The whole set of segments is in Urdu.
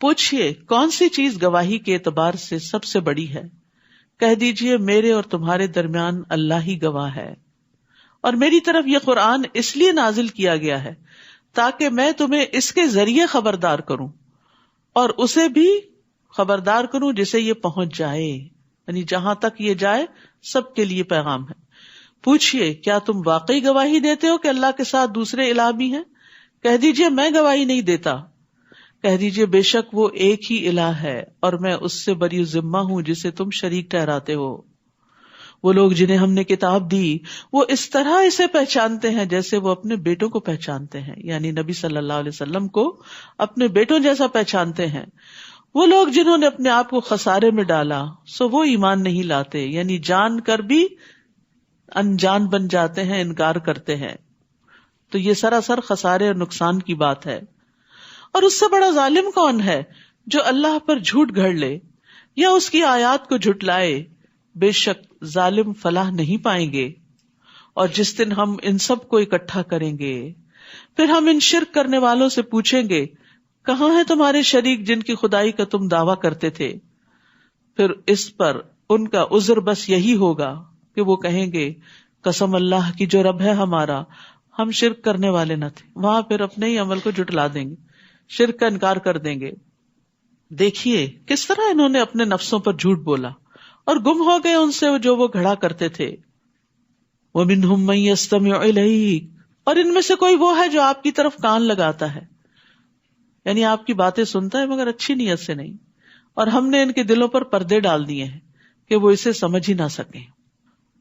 پوچھئے کون سی چیز گواہی کے اعتبار سے سب سے بڑی ہے؟ کہہ دیجئے میرے اور تمہارے درمیان اللہ ہی گواہ ہے، اور میری طرف یہ قرآن اس لیے نازل کیا گیا ہے تاکہ میں تمہیں اس کے ذریعے خبردار کروں اور اسے بھی خبردار کروں جسے یہ پہنچ جائے، یعنی جہاں تک یہ جائے سب کے لیے پیغام ہے۔ پوچھئے کیا تم واقعی گواہی دیتے ہو کہ اللہ کے ساتھ دوسرے الہ بھی ہیں؟ کہہ دیجئے میں گواہی نہیں دیتا، کہہ دیجئے بے شک وہ ایک ہی الہ ہے اور میں اس سے بری ذمہ ہوں جسے تم شریک ٹھہراتے ہو۔ وہ لوگ جنہیں ہم نے کتاب دی وہ اس طرح اسے پہچانتے ہیں جیسے وہ اپنے بیٹوں کو پہچانتے ہیں، یعنی نبی صلی اللہ علیہ وسلم کو اپنے بیٹوں جیسا پہچانتے ہیں۔ وہ لوگ جنہوں نے اپنے آپ کو خسارے میں ڈالا سو وہ ایمان نہیں لاتے، یعنی جان کر بھی انجان بن جاتے ہیں، انکار کرتے ہیں۔ تو یہ سراسر خسارے اور نقصان کی بات ہے۔ اور اس سے بڑا ظالم کون ہے جو اللہ پر جھوٹ گھڑ لے یا اس کی آیات کو جھٹلائے؟ بے شک ظالم فلاح نہیں پائیں گے۔ اور جس دن ہم ان سب کو اکٹھا کریں گے پھر ہم ان شرک کرنے والوں سے پوچھیں گے کہاں ہیں تمہارے شریک جن کی خدائی کا تم دعویٰ کرتے تھے؟ پھر اس پر ان کا عذر بس یہی ہوگا کہ وہ کہیں گے قسم اللہ کی جو رب ہے ہمارا، ہم شرک کرنے والے نہ تھے۔ وہاں پھر اپنے ہی عمل کو جھٹلا دیں گے، شرک کا انکار کر دیں گے۔ دیکھیے کس طرح انہوں نے اپنے نفسوں پر جھوٹ بولا اور گم ہو گئے ان سے جو وہ گھڑا کرتے تھے۔ وَمِنْهُمْ مَن يَسْتَمِعُ إِلَيْكَ، اور ان میں سے کوئی وہ ہے جو آپ کی طرف کان لگاتا ہے، یعنی آپ کی باتیں سنتا ہے مگر اچھی نیت سے نہیں، اور ہم نے ان کے دلوں پر پردے ڈال دیے ہیں کہ وہ اسے سمجھ ہی نہ سکیں،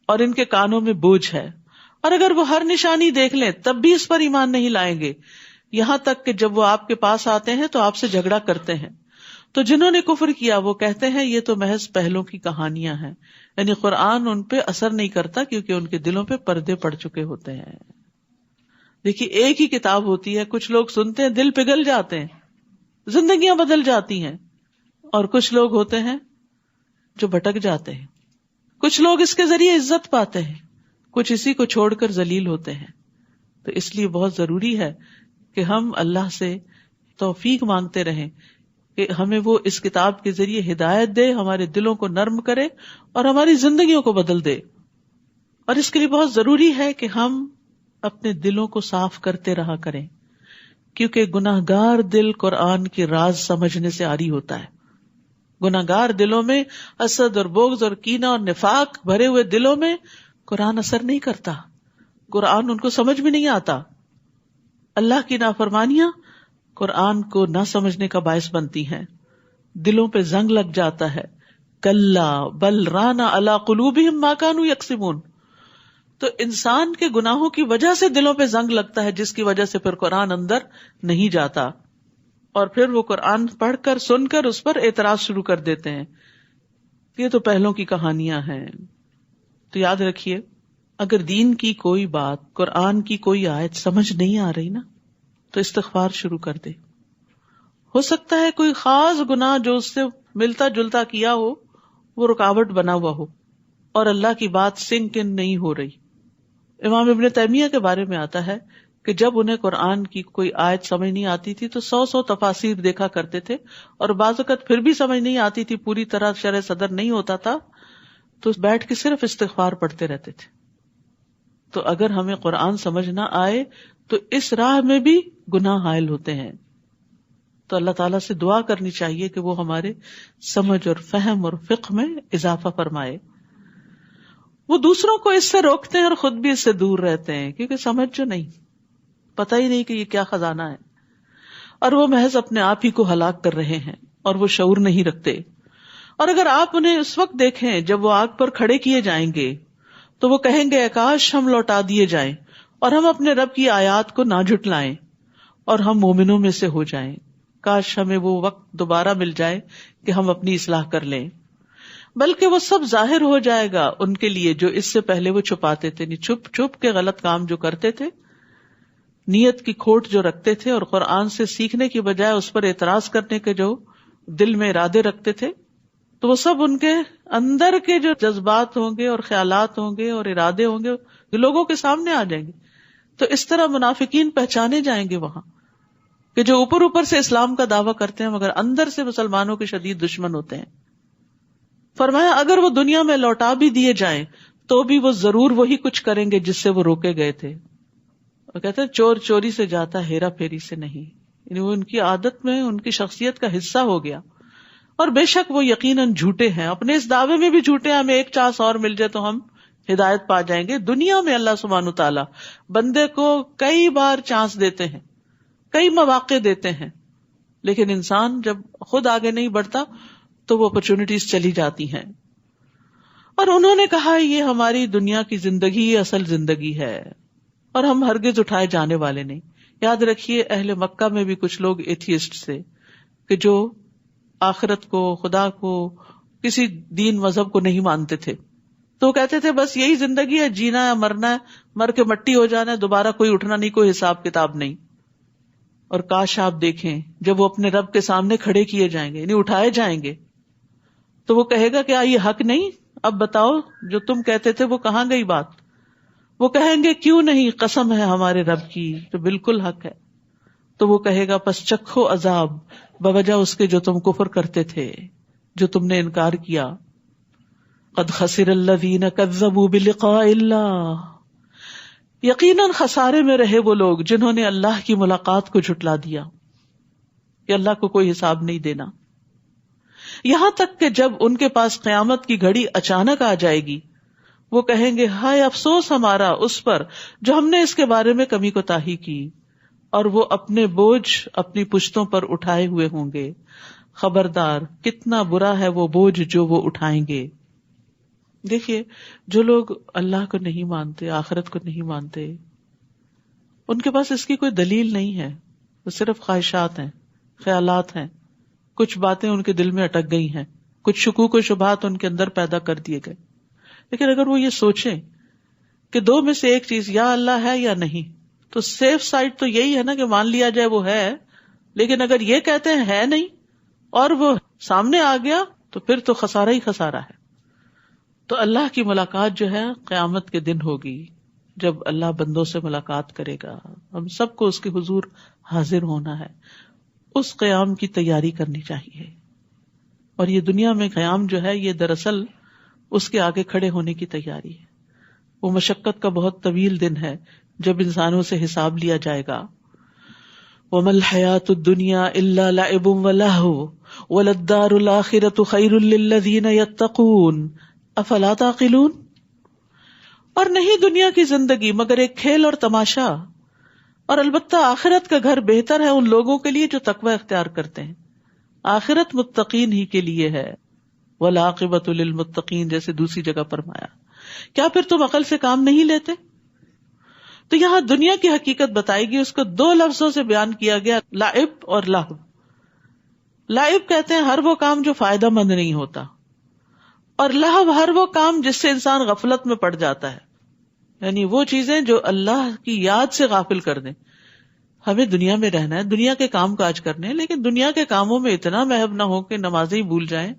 اور ان کے کانوں میں بوجھ ہے، اور اگر وہ ہر نشانی دیکھ لیں تب بھی اس پر ایمان نہیں لائیں گے، یہاں تک کہ جب وہ آپ کے پاس آتے ہیں تو آپ سے جھگڑا کرتے ہیں۔ تو جنہوں نے کفر کیا وہ کہتے ہیں یہ تو محض پہلوں کی کہانیاں ہیں، یعنی قرآن ان پہ اثر نہیں کرتا کیونکہ ان کے دلوں پہ پردے پڑ چکے ہوتے ہیں۔ دیکھیے ایک ہی کتاب ہوتی ہے، کچھ لوگ سنتے ہیں دل پگھل جاتے ہیں، زندگیاں بدل جاتی ہیں، اور کچھ لوگ ہوتے ہیں جو بھٹک جاتے ہیں۔ کچھ لوگ اس کے ذریعے عزت پاتے ہیں، کچھ اسی کو چھوڑ کر ذلیل ہوتے ہیں۔ تو اس لیے بہت ضروری ہے کہ ہم اللہ سے توفیق مانگتے رہیں کہ ہمیں وہ اس کتاب کے ذریعے ہدایت دے، ہمارے دلوں کو نرم کرے اور ہماری زندگیوں کو بدل دے۔ اور اس کے لیے بہت ضروری ہے کہ ہم اپنے دلوں کو صاف کرتے رہا کریں، کیونکہ گناہگار دل قرآن کی راز سمجھنے سے عاری ہوتا ہے۔ گناہگار دلوں میں حسد اور بغض اور کینہ اور نفاق بھرے ہوئے دلوں میں قرآن اثر نہیں کرتا، قرآن ان کو سمجھ بھی نہیں آتا۔ اللہ کی نافرمانیاں قرآن کو نہ سمجھنے کا باعث بنتی ہیں، دلوں پہ زنگ لگ جاتا ہے۔ کلا بل ران علی قلوبہم ما کانوا یکسبون، تو انسان کے گناہوں کی وجہ سے دلوں پہ زنگ لگتا ہے، جس کی وجہ سے پھر قرآن اندر نہیں جاتا، اور پھر وہ قرآن پڑھ کر سن کر اس پر اعتراض شروع کر دیتے ہیں، یہ تو پہلوں کی کہانیاں ہیں۔ تو یاد رکھیے اگر دین کی کوئی بات، قرآن کی کوئی آیت سمجھ نہیں آ رہی نا تو استغفار شروع کر دے۔ ہو سکتا ہے کوئی خاص گناہ جو اس سے ملتا جلتا کیا ہو وہ رکاوٹ بنا ہوا ہو اور اللہ کی بات سنک ان نہیں ہو رہی۔ امام ابن تیمیہ کے بارے میں آتا ہے کہ جب انہیں قرآن کی کوئی آیت سمجھ نہیں آتی تھی تو 100 تفاسیر دیکھا کرتے تھے، اور بعض اوقات پھر بھی سمجھ نہیں آتی تھی، پوری طرح شرح صدر نہیں ہوتا تھا، تو بیٹھ کے صرف استغفار پڑھتے رہتے تھے۔ تو اگر ہمیں قرآن سمجھ نہ آئے تو اس راہ میں بھی گناہ حائل ہوتے ہیں، تو اللہ تعالیٰ سے دعا کرنی چاہیے کہ وہ ہمارے سمجھ اور فہم اور فقہ میں اضافہ فرمائے۔ وہ دوسروں کو اس سے روکتے ہیں اور خود بھی اس سے دور رہتے ہیں، کیونکہ سمجھ جو نہیں، پتہ ہی نہیں کہ یہ کیا خزانہ ہے، اور وہ محض اپنے آپ ہی کو ہلاک کر رہے ہیں اور وہ شعور نہیں رکھتے۔ اور اگر آپ انہیں اس وقت دیکھیں جب وہ آگ پر کھڑے کیے جائیں گے تو وہ کہیں گے کاش ہم لوٹا دیے جائیں اور ہم اپنے رب کی آیات کو نہ جھٹلائیں اور ہم مومنوں میں سے ہو جائیں، کاش ہمیں وہ وقت دوبارہ مل جائے کہ ہم اپنی اصلاح کر لیں۔ بلکہ وہ سب ظاہر ہو جائے گا ان کے لیے جو اس سے پہلے وہ چھپاتے تھے، چھپ چھپ کے غلط کام جو کرتے تھے، نیت کی کھوٹ جو رکھتے تھے، اور قرآن سے سیکھنے کی بجائے اس پر اعتراض کرنے کے جو دل میں ارادے رکھتے تھے، تو وہ سب ان کے اندر کے جو جذبات ہوں گے اور خیالات ہوں گے اور ارادے ہوں گے جو لوگوں کے سامنے آ جائیں گے۔ تو اس طرح منافقین پہچانے جائیں گے وہاں، کہ جو اوپر اوپر سے اسلام کا دعویٰ کرتے ہیں مگر اندر سے مسلمانوں کے شدید دشمن ہوتے ہیں. فرمایا اگر وہ دنیا میں لوٹا بھی دیے جائیں تو بھی وہ ضرور وہی کچھ کریں گے جس سے وہ روکے گئے تھے. وہ کہتے ہیں چور چوری سے جاتا ہیرا پھیری سے نہیں، یعنی وہ ان کی عادت میں ان کی شخصیت کا حصہ ہو گیا. اور بے شک وہ یقیناً جھوٹے ہیں، اپنے اس دعوے میں بھی جھوٹے ہیں ہمیں ایک چانس اور مل جائے تو ہم ہدایت پا جائیں گے. دنیا میں اللہ سبحانہ تعالیٰ بندے کو کئی بار چانس دیتے ہیں، کئی مواقع دیتے ہیں، لیکن انسان جب خود آگے نہیں بڑھتا تو وہ اپرچونٹیز چلی جاتی ہیں. اور انہوں نے کہا یہ ہماری دنیا کی زندگی اصل زندگی ہے اور ہم ہرگز اٹھائے جانے والے نہیں. یاد رکھیے اہل مکہ میں بھی کچھ لوگ ایتھیسٹ تھے کہ جو آخرت کو، خدا کو، کسی دین مذہب کو نہیں مانتے تھے. تو وہ کہتے تھے بس یہی زندگی ہے، جینا ہے مرنا ہے، مر کے مٹی ہو جانا ہے، دوبارہ کوئی اٹھنا نہیں، کوئی حساب کتاب نہیں. اور کاش آپ دیکھیں جب وہ اپنے رب کے سامنے کھڑے کیے جائیں گے، یعنی اٹھائے جائیں گے، تو وہ کہے گا کیا یہ حق نہیں؟ اب بتاؤ جو تم کہتے تھے وہ کہاں گئی بات؟ وہ کہیں گے کیوں نہیں، قسم ہے ہمارے رب کی تو بالکل حق ہے. تو وہ کہے گا پس چکھو عذاب بوجہ اس کے جو تم کفر کرتے تھے، جو تم نے انکار کیا. قد خسر الذین کذبوا بلقاء اللہ، یقیناً خسارے میں رہے وہ لوگ جنہوں نے اللہ کی ملاقات کو جھٹلا دیا کہ اللہ کو کوئی حساب نہیں دینا. یہاں تک کہ جب ان کے پاس قیامت کی گھڑی اچانک آ جائے گی وہ کہیں گے ہائے افسوس ہمارا اس پر جو ہم نے اس کے بارے میں کمی کوتاہی کی، اور وہ اپنے بوجھ اپنی پشتوں پر اٹھائے ہوئے ہوں گے. خبردار کتنا برا ہے وہ بوجھ جو وہ اٹھائیں گے. دیکھیے جو لوگ اللہ کو نہیں مانتے، آخرت کو نہیں مانتے، ان کے پاس اس کی کوئی دلیل نہیں ہے، وہ صرف خواہشات ہیں، خیالات ہیں، کچھ باتیں ان کے دل میں اٹک گئی ہیں، کچھ شکوک و شبہات ان کے اندر پیدا کر دیے گئے. لیکن اگر وہ یہ سوچیں کہ دو میں سے ایک چیز یا اللہ ہے یا نہیں، تو سیف سائڈ تو یہی ہے نا کہ مان لیا جائے وہ ہے. لیکن اگر یہ کہتے ہیں ہے نہیں اور وہ سامنے آ گیا تو پھر تو خسارہ ہی خسارہ ہے. تو اللہ کی ملاقات جو ہے قیامت کے دن ہوگی، جب اللہ بندوں سے ملاقات کرے گا. ہم سب کو اس کے حضور حاضر ہونا ہے، اس قیام کی تیاری کرنی چاہیے. اور یہ دنیا میں قیام جو ہے یہ دراصل اس کے آگے کھڑے ہونے کی تیاری ہے. وہ مشقت کا بہت طویل دن ہے جب انسانوں سے حساب لیا جائے گا. وَمَا الْحَيَاةُ الدُّنْيَا إِلَّا لَعِبٌ وَلَهْوٌ وَلَلدَّارُ الْآخِرَةُ خَيْرٌ لِلَّذِينَ يَتَّقُونَ أَفَلَا تَعْقِلُونَ. اور نہیں دنیا کی زندگی مگر ایک کھیل اور تماشا، اور البتہ آخرت کا گھر بہتر ہے ان لوگوں کے لیے جو تقوی اختیار کرتے ہیں. آخرت متقین ہی کے لیے ہے. وَالْعَاقِبَةُ لِلْمُتَّقِينَ جیسے دوسری جگہ فرمایا. کیا پھر تم عقل سے کام نہیں لیتے؟ تو یہاں دنیا کی حقیقت بتائی گئی، اس کو دو لفظوں سے بیان کیا گیا، لعب اور لہو. لعب کہتے ہیں ہر وہ کام جو فائدہ مند نہیں ہوتا، اور لہو ہر وہ کام جس سے انسان غفلت میں پڑ جاتا ہے، یعنی وہ چیزیں جو اللہ کی یاد سے غافل کر دیں. ہمیں دنیا میں رہنا ہے، دنیا کے کام کاج کرنے ہیں، لیکن دنیا کے کاموں میں اتنا محو نہ ہو کہ نمازیں ہی بھول جائیں،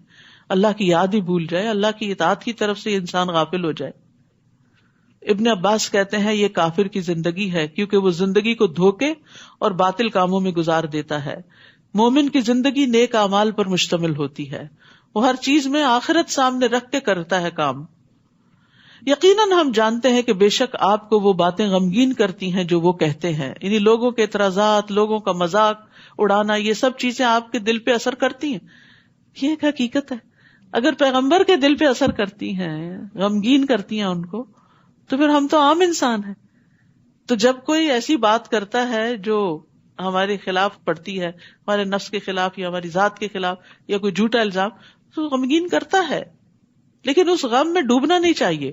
اللہ کی یاد ہی بھول جائے، اللہ کی اطاعت کی طرف سے انسان غافل ہو جائے. ابن عباس کہتے ہیں یہ کافر کی زندگی ہے، کیونکہ وہ زندگی کو دھوکے اور باطل کاموں میں گزار دیتا ہے. مومن کی زندگی نیک اعمال پر مشتمل ہوتی ہے، وہ ہر چیز میں آخرت سامنے رکھ کے کرتا ہے کام. یقیناً ہم جانتے ہیں کہ بے شک آپ کو وہ باتیں غمگین کرتی ہیں جو وہ کہتے ہیں، یعنی لوگوں کے اعتراضات، لوگوں کا مذاق اڑانا، یہ سب چیزیں آپ کے دل پہ اثر کرتی ہیں. یہ ایک حقیقت ہے. اگر پیغمبر کے دل پہ اثر کرتی ہیں، غمگین کرتی ہیں ان کو، تو پھر ہم تو عام انسان ہیں. تو جب کوئی ایسی بات کرتا ہے جو ہمارے خلاف پڑتی ہے، ہمارے نفس کے خلاف یا ہماری ذات کے خلاف، یا کوئی جھوٹا الزام، تو غمگین کرتا ہے، لیکن اس غم میں ڈوبنا نہیں چاہیے.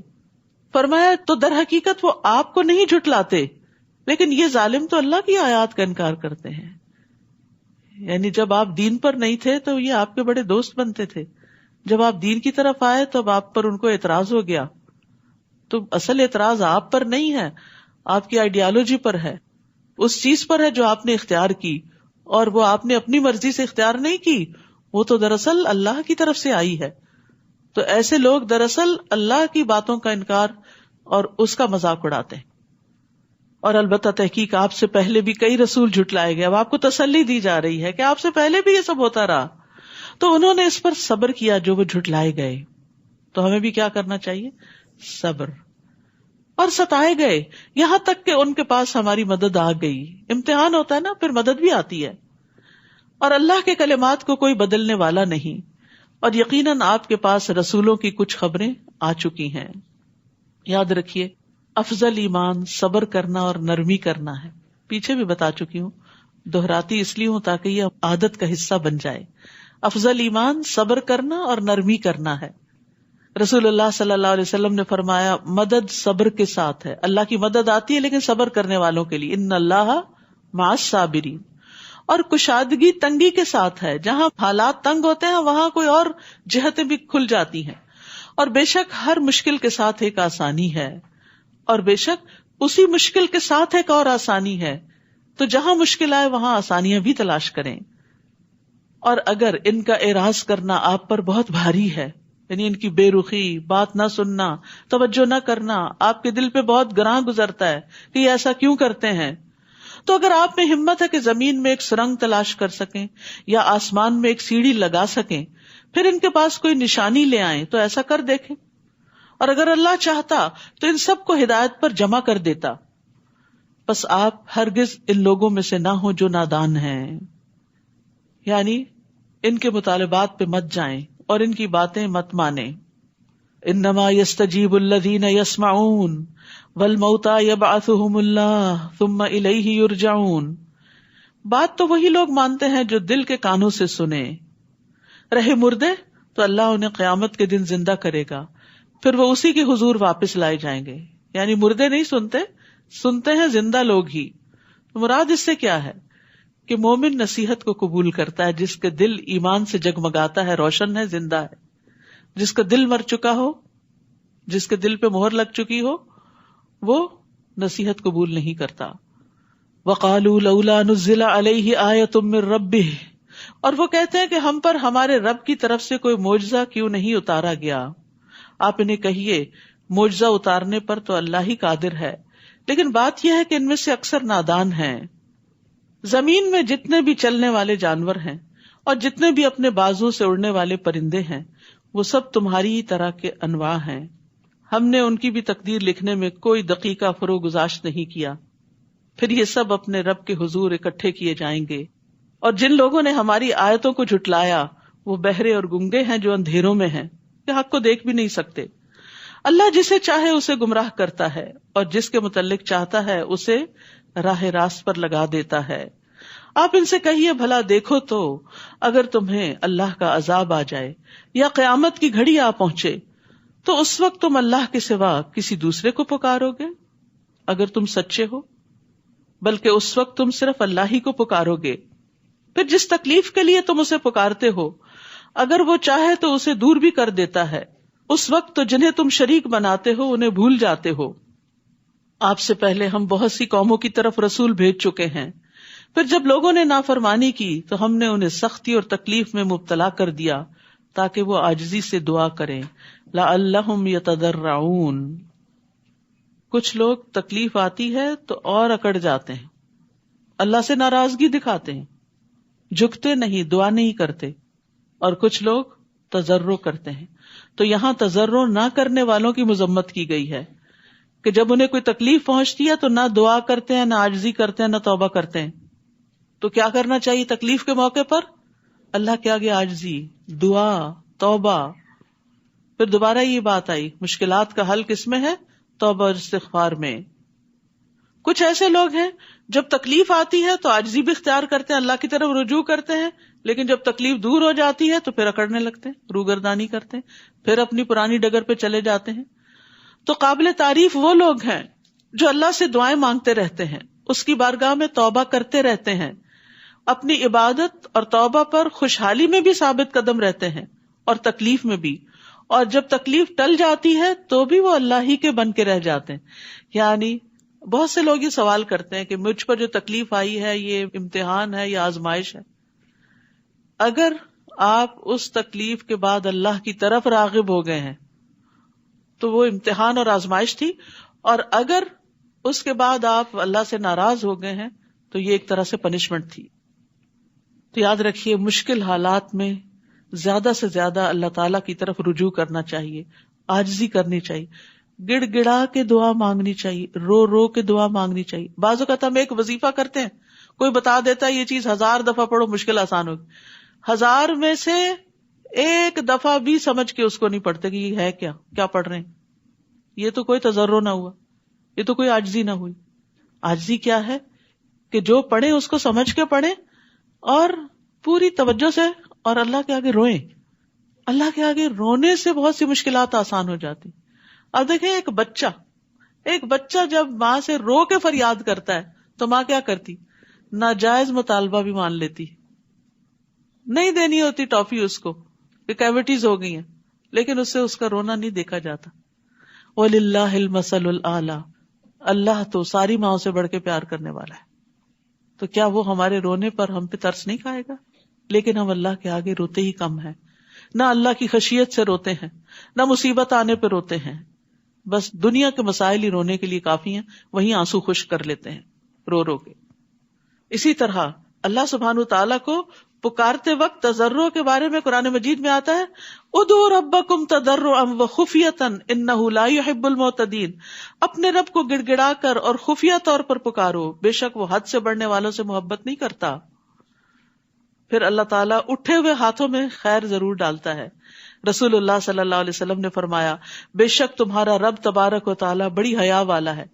فرمایا تو در حقیقت وہ آپ کو نہیں جھٹلاتے، لیکن یہ ظالم تو اللہ کی آیات کا انکار کرتے ہیں. یعنی جب آپ دین پر نہیں تھے تو یہ آپ کے بڑے دوست بنتے تھے، جب آپ دین کی طرف آئے تو اب آپ پر ان کو اعتراض ہو گیا. تو اصل اعتراض آپ پر نہیں ہے، آپ کی آئیڈیالوجی پر ہے، اس چیز پر ہے جو آپ نے اختیار کی، اور وہ آپ نے اپنی مرضی سے اختیار نہیں کی، وہ تو دراصل اللہ کی طرف سے آئی ہے. تو ایسے لوگ دراصل اللہ کی باتوں کا انکار اور اس کا مذاق اڑاتے ہیں. اور البتہ تحقیق آپ سے پہلے بھی کئی رسول جھٹلائے گئے. اب آپ کو تسلی دی جا رہی ہے کہ آپ سے پہلے بھی یہ سب ہوتا رہا, تو انہوں نے اس پر صبر کیا جو وہ جھٹلائے گئے. تو ہمیں بھی کیا کرنا چاہیے؟ صبر. اور ستائے گئے یہاں تک کہ ان کے پاس ہماری مدد آ گئی. امتحان ہوتا ہے نا, پھر مدد بھی آتی ہے. اور اللہ کے کلمات کو کوئی بدلنے والا نہیں. اور یقیناً آپ کے پاس رسولوں کی کچھ خبریں آ چکی ہیں. یاد رکھیے, افضل ایمان صبر کرنا اور نرمی کرنا ہے. پیچھے بھی بتا چکی ہوں, دہراتی اس لیے ہوں تاکہ یہ عادت کا حصہ بن جائے. افضل ایمان صبر کرنا اور نرمی کرنا ہے. رسول اللہ صلی اللہ علیہ وسلم نے فرمایا, مدد صبر کے ساتھ ہے. اللہ کی مدد آتی ہے لیکن صبر کرنے والوں کے لیے. ان اللہ مع الصابرین. اور کشادگی تنگی کے ساتھ ہے. جہاں حالات تنگ ہوتے ہیں وہاں کوئی اور جہتیں بھی کھل جاتی ہیں. اور بے شک ہر مشکل کے ساتھ ایک آسانی ہے, اور بے شک اسی مشکل کے ساتھ ایک اور آسانی ہے. تو جہاں مشکل آئے وہاں آسانیاں بھی تلاش کریں. اور اگر ان کا اعراض کرنا آپ پر بہت بھاری ہے, یعنی ان کی بے رخی, بات نہ سننا, توجہ نہ کرنا آپ کے دل پہ بہت گراں گزرتا ہے کہ یہ ایسا کیوں کرتے ہیں, تو اگر آپ میں ہمت ہے کہ زمین میں ایک سرنگ تلاش کر سکیں یا آسمان میں ایک سیڑھی لگا سکیں, پھر ان کے پاس کوئی نشانی لے آئیں تو ایسا کر دیکھیں. اور اگر اللہ چاہتا تو ان سب کو ہدایت پر جمع کر دیتا. بس آپ ہرگز ان لوگوں میں سے نہ ہو جو نادان ہیں, یعنی ان کے مطالبات پہ مت جائیں اور ان کی باتیں مت مانیں. انما یستجیب الذین یسمعون والموتى یبعثهم اللہ ثم الیہ یرجعون. بات تو وہی لوگ مانتے ہیں جو دل کے کانوں سے سنے. رہے مردے تو اللہ انہیں قیامت کے دن زندہ کرے گا, پھر وہ اسی کے حضور واپس لائے جائیں گے. یعنی مردے نہیں سنتے, سنتے ہیں زندہ لوگ ہی. مراد اس سے کیا ہے کہ مومن نصیحت کو قبول کرتا ہے جس کے دل ایمان سے جگمگاتا ہے, روشن ہے, زندہ ہے. جس کا دل مر چکا ہو, جس کے دل پہ مہر لگ چکی ہو, وہ نصیحت قبول نہیں کرتا. وَقَالُوا لَوْلَا نُزِّلَ عَلَيْهِ آيَةٌ مِّن رَّبِّهِ. اور وہ کہتے ہیں کہ ہم پر ہمارے رب کی طرف سے کوئی معجزہ کیوں نہیں اتارا گیا. آپ انہیں کہیے معجزہ اتارنے پر تو اللہ ہی قادر ہے, لیکن بات یہ ہے کہ ان میں سے اکثر نادان ہیں. زمین میں جتنے بھی چلنے والے جانور ہیں اور جتنے بھی اپنے بازو سے اڑنے والے پرندے ہیں, وہ سب تمہاری ہی طرح کے انواع ہیں. ہم نے ان کی بھی تقدیر لکھنے میں کوئی دقیقہ فرو گزاشت نہیں کیا. پھر یہ سب اپنے رب کے حضور اکٹھے کیے جائیں گے. اور جن لوگوں نے ہماری آیتوں کو جھٹلایا وہ بہرے اور گنگے ہیں جو اندھیروں میں ہیں, کہ حق کو دیکھ بھی نہیں سکتے. اللہ جسے چاہے اسے گمراہ کرتا ہے اور جس کے متعلق چاہتا ہے اسے راہ راست پر لگا دیتا ہے. آپ ان سے کہیے بھلا دیکھو تو اگر تمہیں اللہ کا عذاب آ جائے یا قیامت کی گھڑی آ پہنچے تو اس وقت تم اللہ کے سوا کسی دوسرے کو پکارو گے اگر تم سچے ہو؟ بلکہ اس وقت تم صرف اللہ ہی کو پکارو گے. پھر جس تکلیف کے لیے تم اسے پکارتے ہو اگر وہ چاہے تو اسے دور بھی کر دیتا ہے. اس وقت تو جنہیں تم شریک بناتے ہو انہیں بھول جاتے ہو. آپ سے پہلے ہم بہت سی قوموں کی طرف رسول بھیج چکے ہیں, پھر جب لوگوں نے نافرمانی کی تو ہم نے انہیں سختی اور تکلیف میں مبتلا کر دیا تاکہ وہ عاجزی سے دعا کریں. لعلہم یتضرعون. کچھ لوگ تکلیف آتی ہے تو اور اکڑ جاتے ہیں, اللہ سے ناراضگی دکھاتے ہیں, جھکتے نہیں, دعا نہیں کرتے. اور کچھ لوگ تضرع کرتے ہیں. تو یہاں تضرع نہ کرنے والوں کی مذمت کی گئی ہے کہ جب انہیں کوئی تکلیف پہنچتی ہے تو نہ دعا کرتے ہیں, نہ عاجزی کرتے ہیں, نہ توبہ کرتے ہیں. تو کیا کرنا چاہیے تکلیف کے موقع پر؟ اللہ کے آگے عاجزی, دعا, توبہ. پھر دوبارہ یہ بات آئی مشکلات کا حل کس میں ہے؟ توبہ اور استغفار میں. کچھ ایسے لوگ ہیں جب تکلیف آتی ہے تو عاجزی بھی اختیار کرتے ہیں, اللہ کی طرف رجوع کرتے ہیں, لیکن جب تکلیف دور ہو جاتی ہے تو پھر اکڑنے لگتے ہیں, روگردانی کرتے ہیں, پھر اپنی پرانی ڈگر پہ چلے جاتے ہیں. تو قابل تعریف وہ لوگ ہیں جو اللہ سے دعائیں مانگتے رہتے ہیں, اس کی بارگاہ میں توبہ کرتے رہتے ہیں, اپنی عبادت اور توبہ پر خوشحالی میں بھی ثابت قدم رہتے ہیں اور تکلیف میں بھی. اور جب تکلیف ٹل جاتی ہے تو بھی وہ اللہ ہی کے بن کے رہ جاتے ہیں. یعنی بہت سے لوگ یہ سوال کرتے ہیں کہ مجھ پر جو تکلیف آئی ہے یہ امتحان ہے یا آزمائش ہے. اگر آپ اس تکلیف کے بعد اللہ کی طرف راغب ہو گئے ہیں تو وہ امتحان اور آزمائش تھی, اور اگر اس کے بعد آپ اللہ سے ناراض ہو گئے ہیں تو یہ ایک طرح سے پنشمنٹ تھی. تو یاد رکھیے مشکل حالات میں زیادہ سے زیادہ اللہ تعالیٰ کی طرف رجوع کرنا چاہیے، عاجزی کرنی چاہیے، گڑ گڑا کے دعا مانگنی چاہیے، رو رو کے دعا مانگنی چاہیے. بعض اوقات ہم ایک وظیفہ کرتے ہیں، کوئی بتا دیتا ہے یہ چیز 1000 دفعہ پڑھو مشکل آسان ہوگی، 1000 میں سے ایک دفعہ بھی سمجھ کے اس کو نہیں پڑھتے کہ یہ ہے کیا پڑھ رہے ہیں. یہ تو کوئی تضرع نہ ہوا، یہ تو کوئی عاجزی نہ ہوئی. عاجزی کیا ہے کہ جو پڑھیں اس کو سمجھ کے پڑھیں اور پوری توجہ سے، اور اللہ کے آگے روئیں. اللہ کے آگے رونے سے بہت سی مشکلات آسان ہو جاتی. اب دیکھیں ایک بچہ جب ماں سے رو کے فریاد کرتا ہے تو ماں کیا کرتی؟ ناجائز مطالبہ بھی مان لیتی، نہیں دینی ہوتی ٹافی اس کو کہ کیوٹیز ہو گئی ہیں، لیکن اس سے اس کا رونا نہیں دیکھا جاتا. وَلِلَّهِ الْمَثَلُ الْأَعْلَى، اللہ تو ساری ماؤں سے بڑھ کے پیار کرنے والا ہے. تو کیا وہ ہمارے رونے پر ہم پہ ترس نہیں کھائے گا؟ لیکن ہم اللہ کے آگے روتے ہی کم ہیں، نہ اللہ کی خشیت سے روتے ہیں، نہ مصیبت آنے پہ روتے ہیں. بس دنیا کے مسائل ہی رونے کے لیے کافی ہیں، وہیں آنسو خشک کر لیتے ہیں رو رو کے. اسی طرح اللہ سبحانہ تعالیٰ کو پکارتے وقت تضرع کے بارے میں قرآن مجید میں آتا ہے، ادعوا ربکم تضرعا وخفیۃ انہ لا یحب المعتدین. اپنے رب کو گڑ گڑا کر اور خفیہ طور پر پکارو، بے شک وہ حد سے بڑھنے والوں سے محبت نہیں کرتا. پھر اللہ تعالیٰ اٹھے ہوئے ہاتھوں میں خیر ضرور ڈالتا ہے. رسول اللہ صلی اللہ علیہ وسلم نے فرمایا، بے شک تمہارا رب تبارک و تعالیٰ بڑی حیا والا ہے،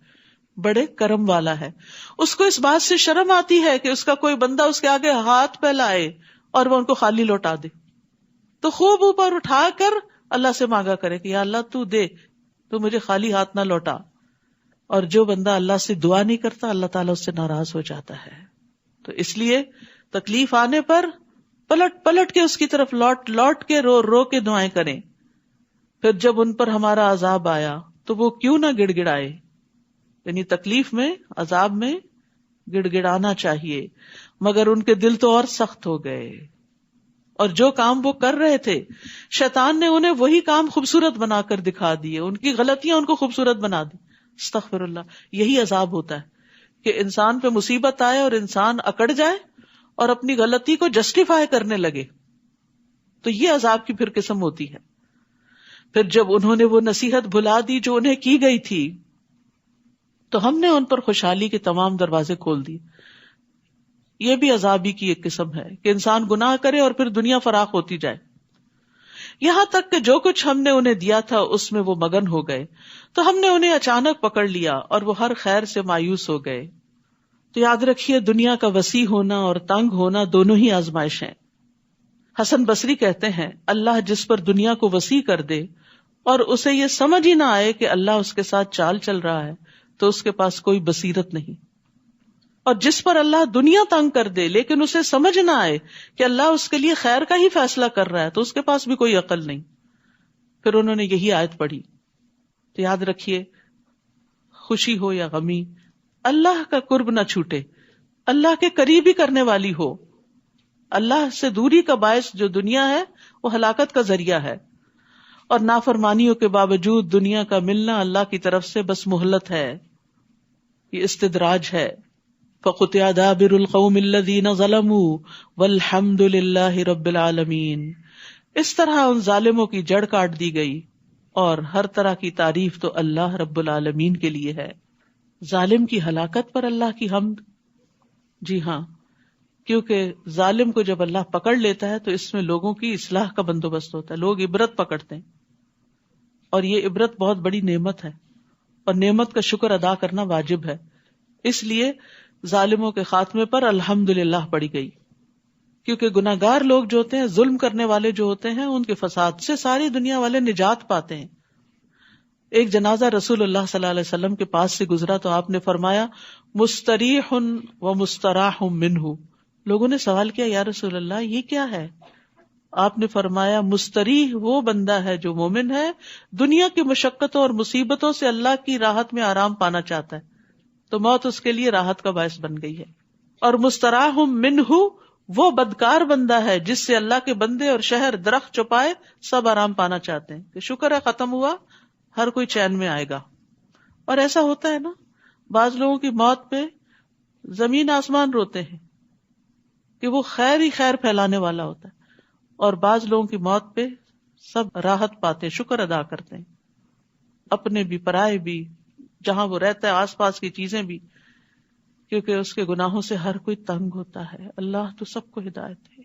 بڑے کرم والا ہے. اس کو اس بات سے شرم آتی ہے کہ اس کا کوئی بندہ اس کے آگے ہاتھ پھیلائے اور وہ ان کو خالی لوٹا دے، تو خوب اوپر اٹھا کر اللہ سے مانگا کرے کہ یا اللہ تو دے، تو مجھے خالی ہاتھ نہ لوٹا. اور جو بندہ اللہ سے دعا نہیں کرتا اللہ تعالیٰ اس سے ناراض ہو جاتا ہے. تو اس لیے تکلیف آنے پر پلٹ کے اس کی طرف لوٹ کے رو رو کے دعائیں کریں. پھر جب ان پر ہمارا عذاب آیا تو وہ کیوں نہ گڑ گڑائے. یعنی تکلیف میں، عذاب میں گڑ گڑانا چاہیے، مگر ان کے دل تو اور سخت ہو گئے، اور جو کام وہ کر رہے تھے شیطان نے انہیں وہی کام خوبصورت بنا کر دکھا دیے، ان کی غلطیاں ان کو خوبصورت بنا دی. استغفر اللہ. یہی عذاب ہوتا ہے کہ انسان پہ مصیبت آئے اور انسان اکڑ جائے اور اپنی غلطی کو جسٹیفائی کرنے لگے، تو یہ عذاب کی پھر قسم ہوتی ہے. پھر جب انہوں نے وہ نصیحت بھلا دی جو انہیں کی گئی تھی تو ہم نے ان پر خوشحالی کے تمام دروازے کھول دیے. یہ بھی عذابی کی ایک قسم ہے کہ انسان گناہ کرے اور پھر دنیا فراخ ہوتی جائے، یہاں تک کہ جو کچھ ہم نے انہیں دیا تھا اس میں وہ مگن ہو گئے، تو ہم نے انہیں اچانک پکڑ لیا اور وہ ہر خیر سے مایوس ہو گئے. تو یاد رکھیے دنیا کا وسیع ہونا اور تنگ ہونا دونوں ہی آزمائش ہیں. حسن بصری کہتے ہیں اللہ جس پر دنیا کو وسیع کر دے اور اسے یہ سمجھ ہی نہ آئے کہ اللہ اس کے ساتھ چال چل رہا ہے تو اس کے پاس کوئی بصیرت نہیں، اور جس پر اللہ دنیا تنگ کر دے لیکن اسے سمجھ نہ آئے کہ اللہ اس کے لیے خیر کا ہی فیصلہ کر رہا ہے تو اس کے پاس بھی کوئی عقل نہیں. پھر انہوں نے یہی آیت پڑھی. تو یاد رکھیے خوشی ہو یا غمی، اللہ کا قرب نہ چھوٹے، اللہ کے قریب ہی کرنے والی ہو. اللہ سے دوری کا باعث جو دنیا ہے وہ ہلاکت کا ذریعہ ہے، اور نافرمانیوں کے باوجود دنیا کا ملنا اللہ کی طرف سے بس مہلت ہے، یہ استدراج ہے. فَقُطِعَ دَابِرُ الْقَوْمِ الَّذِينَ ظَلَمُوا وَالْحَمْدُ لِلَّهِ رَبِّ الْعَالَمِينَ. اس طرح ان ظالموں کی جڑ کاٹ دی گئی اور ہر طرح کی تعریف تو اللہ رب العالمین کے لیے ہے. ظالم کی ہلاکت پر اللہ کی حمد. جی ہاں، کیونکہ ظالم کو جب اللہ پکڑ لیتا ہے تو اس میں لوگوں کی اصلاح کا بندوبست ہوتا ہے، لوگ عبرت پکڑتے ہیں، اور یہ عبرت بہت بڑی نعمت ہے اور نعمت کا شکر ادا کرنا واجب ہے. اس لیے ظالموں کے خاتمے پر الحمدللہ پڑھی گئی، کیونکہ گناہگار لوگ جو ہوتے ہیں، ظلم کرنے والے جو ہوتے ہیں، ان کے فساد سے ساری دنیا والے نجات پاتے ہیں. ایک جنازہ رسول اللہ صلی اللہ علیہ وسلم کے پاس سے گزرا تو آپ نے فرمایا مستریح و مستراح منہ. لوگوں نے سوال کیا یا رسول اللہ یہ کیا ہے؟ آپ نے فرمایا مستریح وہ بندہ ہے جو مومن ہے، دنیا کی مشقتوں اور مصیبتوں سے اللہ کی راحت میں آرام پانا چاہتا ہے تو موت اس کے لیے راحت کا باعث بن گئی ہے. اور مستراح منہ وہ بدکار بندہ ہے جس سے اللہ کے بندے اور شہر درخت چوپائے سب آرام پانا چاہتے ہیں کہ شکر ہے ختم ہوا، ہر کوئی چین میں آئے گا. اور ایسا ہوتا ہے نا، بعض لوگوں کی موت پہ زمین آسمان روتے ہیں کہ وہ خیر ہی خیر پھیلانے والا ہوتا ہے، اور بعض لوگوں کی موت پہ سب راحت پاتے ہیں، شکر ادا کرتے ہیں، اپنے بھی پرائے بھی، جہاں وہ رہتا ہے آس پاس کی چیزیں بھی، کیونکہ اس کے گناہوں سے ہر کوئی تنگ ہوتا ہے۔ اللہ تو سب کو ہدایت ہے۔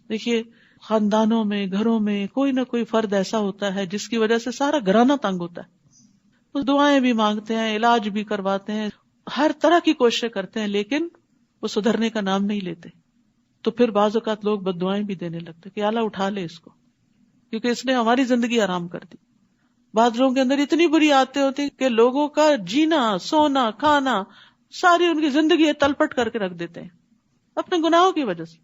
دیکھیے خاندانوں میں، گھروں میں کوئی نہ کوئی فرد ایسا ہوتا ہے جس کی وجہ سے سارا گھرانہ تنگ ہوتا ہے، وہ دعائیں بھی مانگتے ہیں، علاج بھی کرواتے ہیں، ہر طرح کی کوششیں کرتے ہیں، لیکن وہ سدھرنے کا نام نہیں لیتے۔ تو پھر بعض اوقات لوگ بد دعائیں بھی دینے لگتے کہ اللہ اٹھا لے اس کو، کیونکہ اس نے ہماری زندگی آرام کر دی۔ بعض لوگوں کے اندر اتنی بری عادتیں ہوتی کہ لوگوں کا جینا، سونا، کھانا، ساری ان کی زندگی تلپٹ کر کے رکھ دیتے ہیں اپنے گناہوں کی وجہ سے۔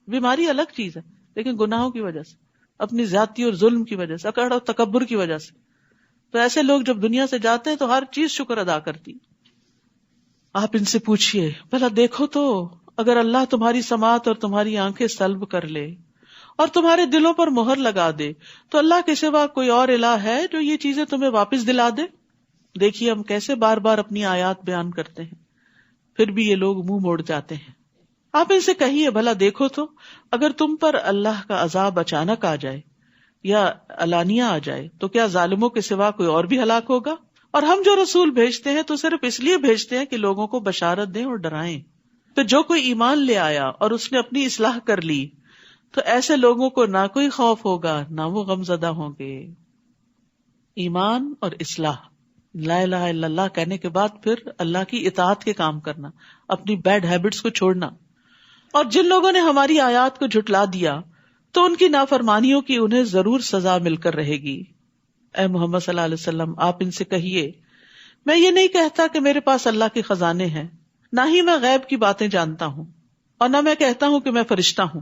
بیماری الگ چیز ہے، لیکن گناہوں کی وجہ سے، اپنی زیادتی اور ظلم کی وجہ سے، اکڑ اور تکبر کی وجہ سے۔ تو ایسے لوگ جب دنیا سے جاتے ہیں تو ہر چیز شکر ادا کرتی۔ آپ ان سے پوچھئے بھلا دیکھو تو اگر اللہ تمہاری سماعت اور تمہاری آنکھیں سلب کر لے اور تمہارے دلوں پر مہر لگا دے تو اللہ کے سوا کوئی اور الہ ہے جو یہ چیزیں تمہیں واپس دلا دے؟ دیکھیے ہم کیسے بار بار اپنی آیات بیان کرتے ہیں، پھر بھی یہ لوگ منہ موڑ جاتے ہیں۔ آپ ان سے کہیے بھلا دیکھو تو اگر تم پر اللہ کا عذاب اچانک آ جائے یا علانیہ آ جائے تو کیا ظالموں کے سوا کوئی اور بھی ہلاک ہوگا؟ اور ہم جو رسول بھیجتے ہیں تو صرف اس لیے بھیجتے ہیں کہ لوگوں کو بشارت دیں اور ڈرائیں۔ تو جو کوئی ایمان لے آیا اور اس نے اپنی اصلاح کر لی تو ایسے لوگوں کو نہ کوئی خوف ہوگا نہ وہ غم زدہ ہوں گے۔ ایمان اور اصلاح، لا الہ الا اللہ کہنے کے بعد پھر اللہ کی اطاعت کے کام کرنا، اپنی بیڈ ہیبٹس کو چھوڑنا۔ اور جن لوگوں نے ہماری آیات کو جھٹلا دیا تو ان کی نافرمانیوں کی انہیں ضرور سزا مل کر رہے گی۔ اے محمد صلی اللہ علیہ وسلم آپ ان سے کہیے میں یہ نہیں کہتا کہ میرے پاس اللہ کے خزانے ہیں، نہ ہی میں غیب کی باتیں جانتا ہوں، اور نہ میں کہتا ہوں کہ میں فرشتہ ہوں،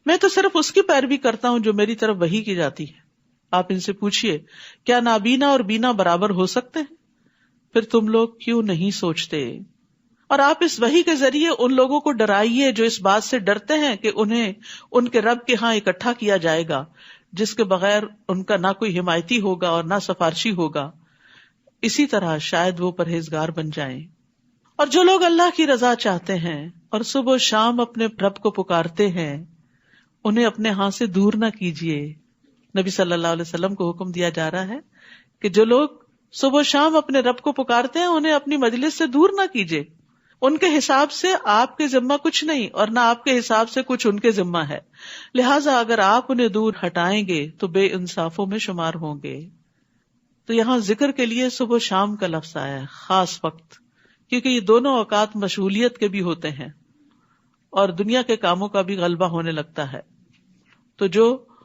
میں تو صرف اس کی پیروی کرتا ہوں جو میری طرف وحی کی جاتی ہے۔ آپ ان سے پوچھئے کیا نابینا اور بینا برابر ہو سکتے ہیں؟ پھر تم لوگ کیوں نہیں سوچتے؟ اور آپ اس وحی کے ذریعے ان لوگوں کو ڈرائیے جو اس بات سے ڈرتے ہیں کہ انہیں ان کے رب کے ہاں اکٹھا کیا جائے گا جس کے بغیر ان کا نہ کوئی حمایتی ہوگا اور نہ سفارشی ہوگا، اسی طرح شاید وہ پرہیزگار بن جائیں۔ اور جو لوگ اللہ کی رضا چاہتے ہیں اور صبح و شام اپنے رب کو پکارتے ہیں انہیں اپنے ہاں سے دور نہ کیجیے۔ نبی صلی اللہ علیہ وسلم کو حکم دیا جا رہا ہے کہ جو لوگ صبح و شام اپنے رب کو پکارتے ہیں انہیں اپنی مجلس سے دور نہ کیجیے، ان کے حساب سے آپ کے ذمہ کچھ نہیں اور نہ آپ کے حساب سے کچھ ان کے ذمہ ہے، لہٰذا اگر آپ انہیں دور ہٹائیں گے تو بے انصافوں میں شمار ہوں گے۔ تو یہاں ذکر کے لیے صبح و شام کا لفظ آیا ہے، خاص وقت، کیونکہ یہ دونوں اوقات مشغولیت کے بھی ہوتے ہیں اور دنیا کے کاموں کا بھی غلبہ ہونے لگتا ہے۔ تو جو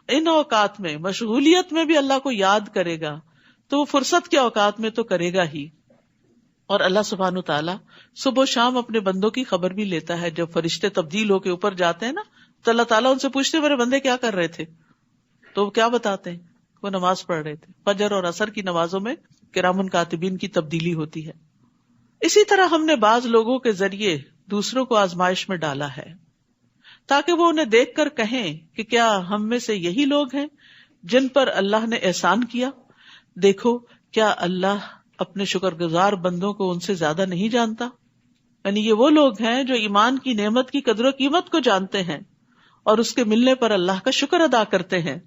ان اوقات میں مشغولیت میں بھی اللہ کو یاد کرے گا تو وہ فرصت کے اوقات میں تو کرے گا ہی۔ اور اللہ سبحانہ تعالیٰ صبح و شام اپنے بندوں کی خبر بھی لیتا ہے۔ جب فرشتے تبدیل ہو کے اوپر جاتے ہیں نا تو اللہ تعالیٰ ان سے پوچھتے میرے بندے کیا کر رہے تھے، تو وہ کیا بتاتے ہیں، وہ نماز پڑھ رہے تھے۔ فجر اور عصر کی نمازوں میں کرام کاتبین کی تبدیلی ہوتی ہے۔ اسی طرح ہم نے بعض لوگوں کے ذریعے دوسروں کو آزمائش میں ڈالا ہے تاکہ وہ انہیں دیکھ کر کہیں کہ کیا ہم میں سے یہی لوگ ہیں جن پر اللہ نے احسان کیا؟ دیکھو کیا اللہ اپنے شکر گزار بندوں کو ان سے زیادہ نہیں جانتا؟ یعنی یہ وہ لوگ ہیں جو ایمان کی نعمت کی قدر و قیمت کو جانتے ہیں اور اس کے ملنے پر اللہ کا شکر ادا کرتے ہیں۔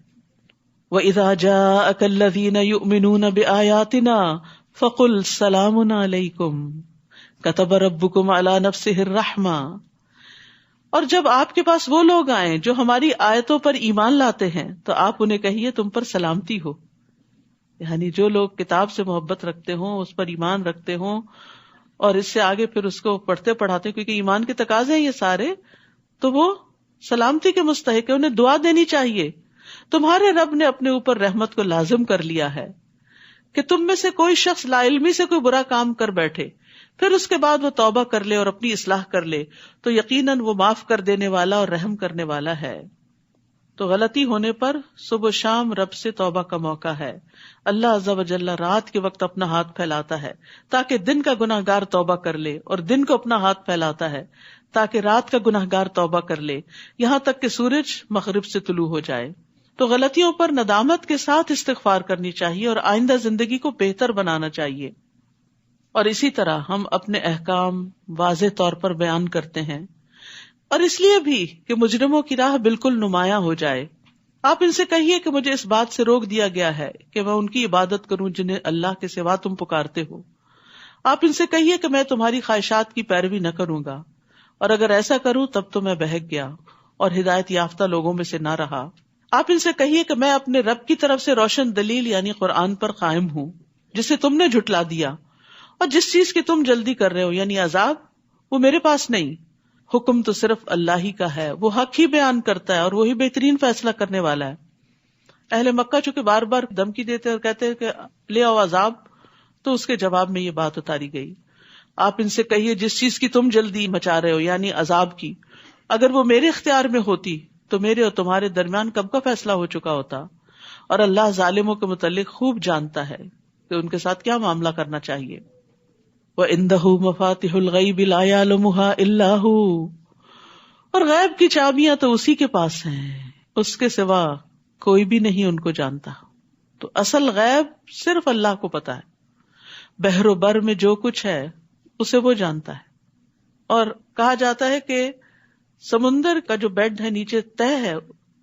وَإِذَا جَاءَكَ الَّذِينَ يُؤْمِنُونَ بِآيَاتِنَا فَقُلْ سَلَامٌ عَلَيْكُمْ كَتَبَ رَبُّكُمْ عَلَى نَفْسِهِ الرَّحْمَةَ، اور جب آپ کے پاس وہ لوگ آئیں جو ہماری آیتوں پر ایمان لاتے ہیں تو آپ انہیں کہیے تم پر سلامتی ہو۔ یعنی جو لوگ کتاب سے محبت رکھتے ہوں، اس پر ایمان رکھتے ہوں اور اس سے آگے پھر اس کو پڑھتے پڑھاتے کیونکہ ایمان کے تقاضے ہیں یہ سارے، تو وہ سلامتی کے مستحق ہے، انہیں دعا دینی چاہیے۔ تمہارے رب نے اپنے اوپر رحمت کو لازم کر لیا ہے کہ تم میں سے کوئی شخص لا علمی سے کوئی برا کام کر بیٹھے پھر اس کے بعد وہ توبہ کر لے اور اپنی اصلاح کر لے تو یقیناً وہ معاف کر دینے والا اور رحم کرنے والا ہے۔ تو غلطی ہونے پر صبح و شام رب سے توبہ کا موقع ہے۔ اللہ عز و جل رات کے وقت اپنا ہاتھ پھیلاتا ہے تاکہ دن کا گناہ گار توبہ کر لے، اور دن کو اپنا ہاتھ پھیلاتا ہے تاکہ رات کا گناہ گار توبہ کر لے، یہاں تک کہ سورج مغرب سے طلوع ہو جائے۔ تو غلطیوں پر ندامت کے ساتھ استغفار کرنی چاہیے اور آئندہ زندگی کو بہتر بنانا چاہیے۔ اور اسی طرح ہم اپنے احکام واضح طور پر بیان کرتے ہیں، اور اس لیے بھی کہ مجرموں کی راہ بالکل نمایاں ہو جائے۔ آپ ان سے کہیے کہ مجھے اس بات سے روک دیا گیا ہے کہ میں ان کی عبادت کروں جنہیں اللہ کے سوا تم پکارتے ہو۔ آپ ان سے کہیے کہ میں تمہاری خواہشات کی پیروی نہ کروں گا، اور اگر ایسا کروں تب تو میں بہک گیا اور ہدایت یافتہ لوگوں میں سے نہ رہا۔ آپ ان سے کہیے کہ میں اپنے رب کی طرف سے روشن دلیل یعنی قرآن پر قائم ہوں، جسے تم نے جھٹلا دیا، اور جس چیز کی تم جلدی کر رہے ہو یعنی عذاب، وہ میرے پاس نہیں۔ حکم تو صرف اللہ ہی کا ہے، وہ حق ہی بیان کرتا ہے اور وہی بہترین فیصلہ کرنے والا ہے۔ اہل مکہ چونکہ بار بار دھمکی دیتے اور کہتے کہ لے آؤ عذاب، تو اس کے جواب میں یہ بات اتاری گئی۔ آپ ان سے کہیے جس چیز کی تم جلدی مچا رہے ہو یعنی عذاب کی، اگر وہ میرے اختیار میں ہوتی تو میرے اور تمہارے درمیان کب کا فیصلہ ہو چکا ہوتا، اور اللہ ظالموں کے متعلق خوب جانتا ہے کہ ان کے ساتھ کیا معاملہ کرنا چاہیے۔ وَعِندَهُ مَفَاتِحُ الْغَيْبِ لَا يَعْلَمُهَا إِلَّا هُوَ، اور غیب کی چابیاں تو اسی کے پاس ہیں، اس کے سوا کوئی بھی نہیں ان کو جانتا۔ تو اصل غیب صرف اللہ کو پتا ہے، بحر و بر میں جو کچھ ہے اسے وہ جانتا ہے۔ اور کہا جاتا ہے کہ سمندر کا جو بیڈ ہے نیچے تہ ہے،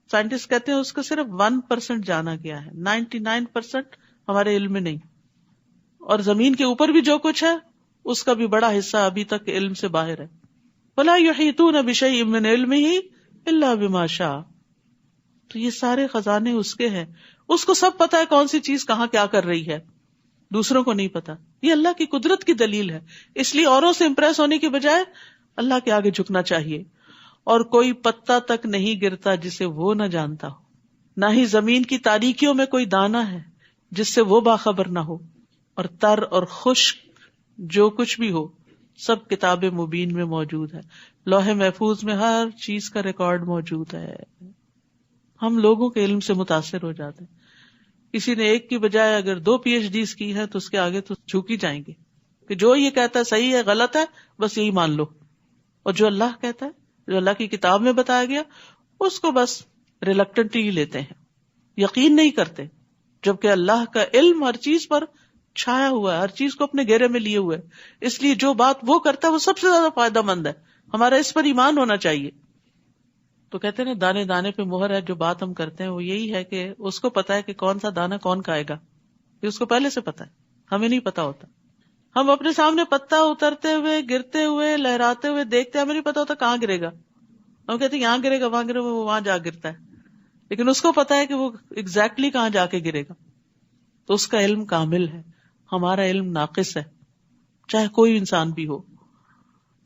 سائنٹسٹ کہتے ہیں اس کا صرف 1% جانا گیا ہے، 99% ہمارے علم میں نہیں۔ اور زمین کے اوپر بھی جو کچھ ہے اس کا بھی بڑا حصہ ابھی تک علم سے باہر ہے۔ وَلَا يُحِيطُونَ بِشَيْءٍ مِّنْ عِلْمِهِ إِلَّا بِمَا شَاءَ، تو یہ سارے خزانے اس کے ہیں، اس کو سب پتا ہے کون سی چیز کہاں کیا کر رہی ہے، دوسروں کو نہیں پتا۔ یہ اللہ کی قدرت کی دلیل ہے، اس لیے اوروں سے امپریس ہونے کی بجائے اللہ کے آگے جھکنا چاہیے۔ اور کوئی پتا تک نہیں گرتا جسے وہ نہ جانتا ہو، نہ ہی زمین کی تاریکیوں میں کوئی دانہ ہے جس سے وہ باخبر نہ ہو، اور تر اور خشک جو کچھ بھی ہو سب کتاب مبین میں موجود ہے، لوح محفوظ میں ہر چیز کا ریکارڈ موجود ہے۔ ہم لوگوں کے علم سے متاثر ہو جاتے ہیں، کسی نے ایک کی بجائے اگر 2 PhDs کی ہیں تو اس کے آگے تو جھک ہی جائیں گے کہ جو یہ کہتا ہے صحیح ہے غلط ہے بس یہی مان لو، اور جو اللہ کہتا ہے جو اللہ کی کتاب میں بتایا گیا اس کو بس ریلکٹنٹلی ہی لیتے ہیں، یقین نہیں کرتے، جبکہ اللہ کا علم ہر چیز پر چھایا ہوا ہے، ہر چیز کو اپنے گھیرے میں لیے ہوئے ہے، اس لیے جو بات وہ کرتا ہے وہ سب سے زیادہ فائدہ مند ہے، ہمارا اس پر ایمان ہونا چاہیے۔ تو کہتے ہیں نا دانے دانے پہ مہر ہے، جو بات ہم کرتے ہیں وہ یہی ہے کہ اس کو پتا ہے کہ کون سا دانا کون کھائے گا، یہ اس کو پہلے سے پتا ہے، ہمیں نہیں پتا ہوتا۔ ہم اپنے سامنے پتا اترتے ہوئے گرتے ہوئے لہراتے ہوئے دیکھتے ہیں، ہمیں نہیں پتا ہوتا کہاں گرے گا، ہم کہتے ہیں یہاں گرے گا وہاں گرے گا، وہ وہاں جا گرتا ہے، لیکن اس کو پتا ہے کہ وہ ایگزیکٹلی کہاں جا کے گرے گا۔ تو اس کا علم کامل ہے، ہمارا علم ناقص ہے، چاہے کوئی انسان بھی ہو۔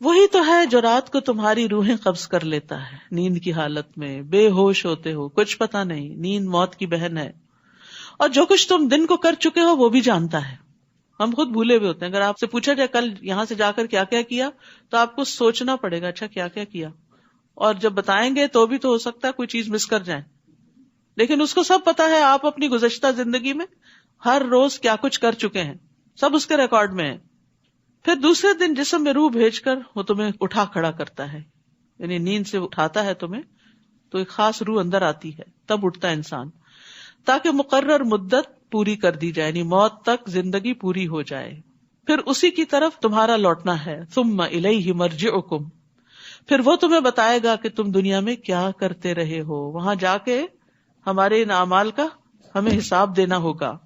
وہی تو ہے جو رات کو تمہاری روحیں قبض کر لیتا ہے نیند کی حالت میں، بے ہوش ہوتے ہو، کچھ پتا نہیں، نیند موت کی بہن ہے، اور جو کچھ تم دن کو کر چکے ہو وہ بھی جانتا ہے۔ ہم خود بھولے ہوئے ہوتے ہیں، اگر آپ سے پوچھا جائے کل یہاں سے جا کر کیا کیا کیا تو آپ کو سوچنا پڑے گا اچھا کیا کیا کیا، اور جب بتائیں گے تو بھی تو ہو سکتا ہے کوئی چیز مس کر جائیں، لیکن اس کو سب پتا ہے آپ اپنی گزشتہ زندگی میں ہر روز کیا کچھ کر چکے ہیں، سب اس کے ریکارڈ میں ہے۔ پھر دوسرے دن جسم میں روح بھیج کر وہ تمہیں اٹھا کھڑا کرتا ہے، یعنی نیند سے اٹھاتا ہے تمہیں، تو ایک خاص روح اندر آتی ہے، تب اٹھتا ہے انسان، تاکہ مقرر مدت پوری کر دی جائے، یعنی موت تک زندگی پوری ہو جائے۔ پھر اسی کی طرف تمہارا لوٹنا ہے، ثم الیہ مرجعکم، پھر وہ تمہیں بتائے گا کہ تم دنیا میں کیا کرتے رہے ہو، وہاں جا کے ہمارے ان اعمال کا ہمیں حساب دینا ہوگا۔